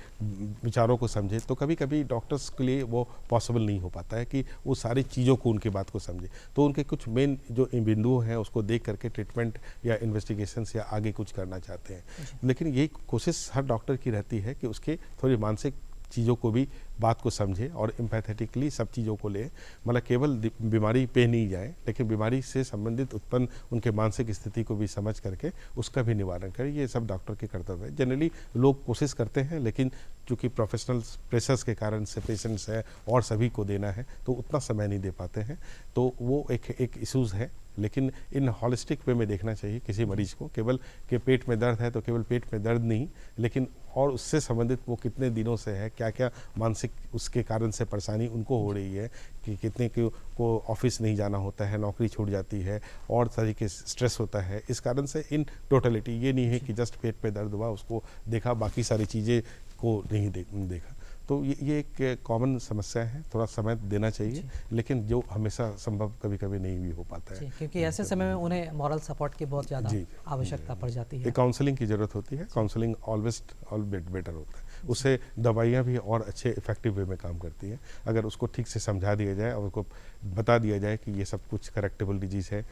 विचारों को समझे। तो कभी कभी डॉक्टर्स के लिए वो पॉसिबल नहीं हो पाता है कि वो सारी चीज़ों को, उनकी बात को समझे। तो उनके कुछ मेन जो बिंदु हैं उसको देख करके ट्रीटमेंट या इन्वेस्टिगेशन या आगे कुछ करना चाहते हैं, लेकिन ये कोशिश हर डॉक्टर की रहती है कि उसके थोड़ी मानसिक चीज़ों को भी, बात को समझे और एम्पैथेटिकली सब चीज़ों को ले, मतलब केवल बीमारी पे नहीं जाए, लेकिन बीमारी से संबंधित उत्पन्न उनके मानसिक स्थिति को भी समझ करके उसका भी निवारण करें। ये सब डॉक्टर के कर्तव्य है। जनरली लोग कोशिश करते हैं, लेकिन चूँकि प्रोफेशनल प्रेशर्स के कारण से पेशेंट्स है और सभी को देना है तो उतना समय नहीं दे पाते हैं, तो वो एक इशूज़ है। लेकिन इन हॉलिस्टिक वे में देखना चाहिए किसी मरीज को, केवल कि पेट में दर्द है तो केवल पेट में दर्द नहीं, लेकिन और उससे संबंधित वो कितने दिनों से है, क्या क्या मानसिक उसके कारण से परेशानी उनको हो रही है, कि कितने को ऑफिस नहीं जाना होता है, नौकरी छूट जाती है और तरीके से स्ट्रेस होता है। इस कारण से इन टोटलिटी ये नहीं है कि जस्ट पेट में दर्द हुआ उसको देखा, बाकी सारी चीज़ें को नहीं देखा। तो ये एक कॉमन समस्या है, थोड़ा समय देना चाहिए, लेकिन जो हमेशा संभव कभी कभी नहीं भी हो पाता है, क्योंकि ऐसे समय में उन्हें मॉरल सपोर्ट की बहुत ज़्यादा आवश्यकता पड़ जाती है। काउंसलिंग की ज़रूरत होती है, काउंसलिंग ऑलवेज बेटर होता है, उससे दवाइयाँ भी और अच्छे इफेक्टिव वे में काम करती हैं। अगर उसको ठीक से समझा दिया जाए और उसको बता दिया जाए कि ये सब कुछ करेक्टेबल डिजीज़ है,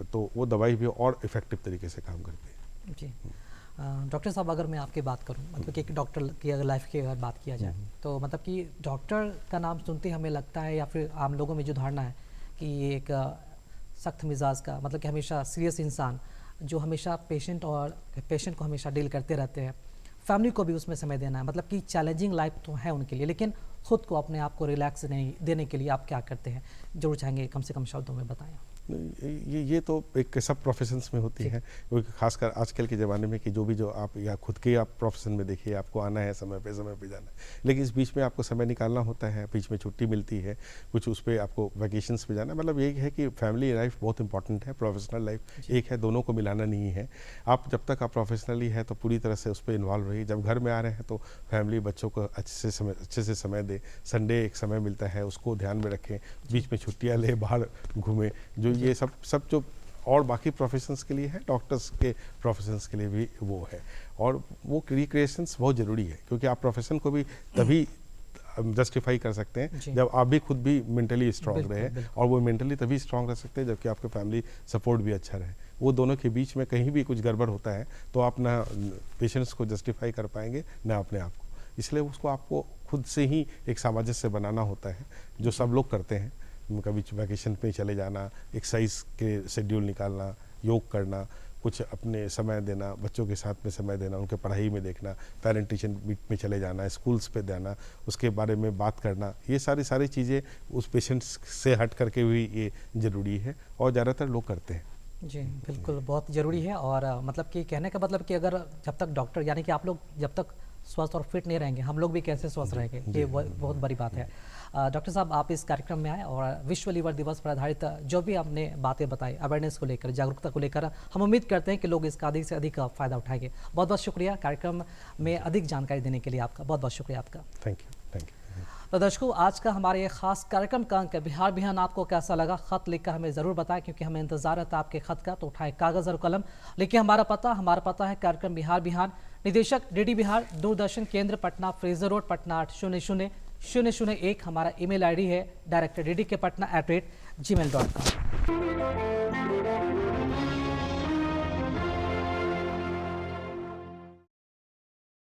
तो वो दवाई भी और इफेक्टिव तरीके से काम करती है। जी डॉक्टर साहब, अगर मैं आपकी बात करूं, मतलब कि एक डॉक्टर की अगर लाइफ की अगर बात किया जाए तो मतलब कि डॉक्टर का नाम सुनते हमें लगता है, या फिर आम लोगों में जो धारणा है कि ये एक सख्त मिजाज का, मतलब कि हमेशा सीरियस इंसान जो हमेशा पेशेंट को हमेशा डील करते रहते हैं, फैमिली को भी उसमें समय देना है, मतलब कि चैलेंजिंग लाइफ तो है उनके लिए, लेकिन खुद को अपने आप को रिलैक्स देने के लिए आप क्या करते हैं, जरूर चाहेंगे कम से कम शब्दों में बताएं। ये तो एक सब प्रोफेशंस में होती है, क्योंकि खासकर आजकल के ज़माने में कि जो आप या खुद के आप प्रोफेशन में देखिए, आपको आना है समय पे जाना है, लेकिन इस बीच में आपको समय निकालना होता है, बीच में छुट्टी मिलती है, कुछ उस पर आपको वैकेशंस पे जाना है। मतलब यही है कि फैमिली लाइफ बहुत इंपॉर्टेंट है, प्रोफेशनल लाइफ एक है, दोनों को मिलाना नहीं है। आप जब तक आप प्रोफेशनली है तो पूरी तरह से उस पर इन्वॉल्व रहिए, जब घर में आ रहे हैं तो फैमिली बच्चों को अच्छे से समय दे, संडे एक समय मिलता है उसको ध्यान में रखें, बीच में छुट्टियाँ ले, बाहर घूमें, जो ये सब जो और बाकी प्रोफेशंस के लिए है, डॉक्टर्स के प्रोफेशंस के लिए भी वो है, और वो रिक्रिएशंस बहुत ज़रूरी है, क्योंकि आप प्रोफेशन को भी तभी जस्टिफाई कर सकते हैं जब आप भी खुद भी मेंटली स्ट्रांग रहे, और वो मेंटली तभी स्ट्रांग रह सकते हैं जबकि आपके फैमिली सपोर्ट भी अच्छा रहे। वो दोनों के बीच में कहीं भी कुछ गड़बड़ होता है तो आप ना पेशेंट्स को जस्टिफाई कर पाएंगे ना अपने आप को, इसलिए उसको आपको खुद से ही एक सामंजस्य बनाना होता है, जो सब लोग करते हैं। कभी वैकेशन पे चले जाना, एक्सरसाइज के शेड्यूल निकालना, योग करना, कुछ अपने समय देना, बच्चों के साथ में समय देना, उनके पढ़ाई में देखना, पेरेंट टीचर मीट में चले जाना, स्कूल्स पे जाना, उसके बारे में बात करना, ये सारी चीज़ें उस पेशेंट्स से हट करके भी ये ज़रूरी है और ज़्यादातर लोग करते हैं। जी बिल्कुल, बहुत ज़रूरी है। और मतलब कि कहने का मतलब कि अगर जब तक डॉक्टर यानी कि आप लोग जब तक स्वस्थ और फिट नहीं रहेंगे, हम लोग भी कैसे स्वस्थ रहेंगे, ये बहुत बड़ी बात है। डॉक्टर साहब, आप इस कार्यक्रम में आए और विश्व लीवर दिवस पर आधारित जो भी आपने बातें बताई अवेयरनेस को लेकर, जागरूकता को लेकर, हम उम्मीद करते हैं कि लोग इसका अधिक से अधिक फ़ायदा उठाएंगे। बहुत बहुत शुक्रिया कार्यक्रम में अधिक जानकारी देने के लिए आपका, बहुत बहुत शुक्रिया आपका। Thank you, thank you. तो दर्शकों, आज का हमारे ये खास कार्यक्रम का अंक बिहार बिहान आपको कैसा लगा, खत लिखकर हमें ज़रूर बताएं, क्योंकि हमें इंतजार रहता आपके खत का। तो उठाएं कागज़ और कलम, लिखिए हमारा पता है कार्यक्रम बिहार बिहान, निदेशक डीडी बिहार, दूरदर्शन केंद्र पटना, फ्रेजर रोड पटना 8000001। हमारा ईमेल आईडी है director ddkpatna@gmail.com।